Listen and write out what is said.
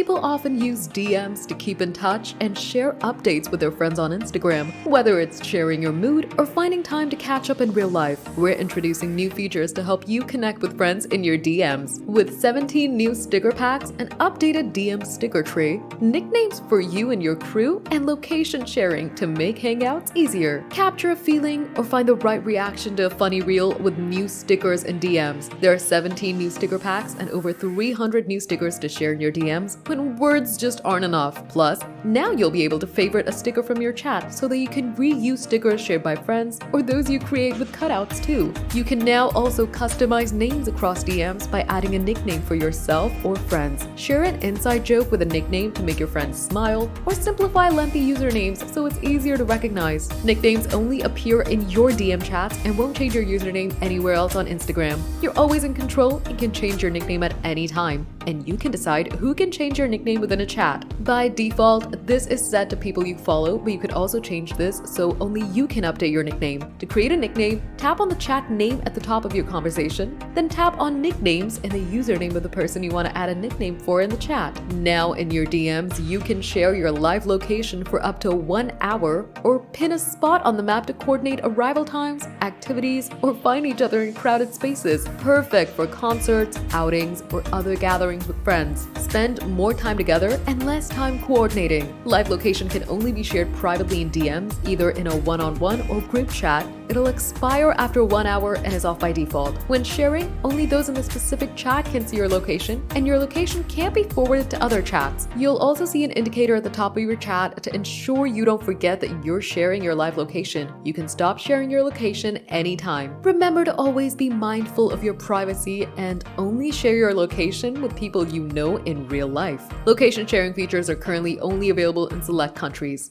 People often use DMs to keep in touch and share updates with their friends on Instagram. Whether it's sharing your mood or finding time to catch up in real life, we're introducing new features to help you connect with friends in your DMs. With 17 new sticker packs, an updated DM sticker tree, nicknames for you and your crew, and location sharing to make hangouts easier. Capture a feeling or find the right reaction to a funny reel with new stickers and DMs. There are 17 new sticker packs and over 300 new stickers to share in your DMs when words just aren't enough. Plus, now you'll be able to favorite a sticker from your chat so that you can reuse stickers shared by friends or those you create with cutouts too. You can now also customize names across DMs by adding a nickname for yourself or friends. Share an inside joke with a nickname to make your friends smile, or simplify lengthy usernames so it's easier to recognize. Nicknames only appear in your DM chats and won't change your username anywhere else on Instagram. You're always in control and can change your nickname at any time. And you can decide who can change your nickname within a chat. By default, this is set to people you follow, but you could also change this so only you can update your nickname. To create a nickname, tap on the chat name at the top of your conversation, then tap on nicknames and the username of the person you want to add a nickname for in the chat. Now in your DMs, you can share your live location for up to 1 hour or pin a spot on the map to coordinate arrival times, activities, or find each other in crowded spaces. Perfect for concerts, outings, or other gatherings with friends. Spend more time together and less time coordinating. Live location can only be shared privately in DMs, either in a one-on-one or group chat. It'll expire after 1 hour and is off by default. When sharing, only those in the specific chat can see your location, and your location can't be forwarded to other chats. You'll also see an indicator at the top of your chat to ensure you don't forget that you're sharing your live location. You can stop sharing your location anytime. Remember to always be mindful of your privacy and only share your location with people you know in real life. Location sharing features are currently only available in select countries.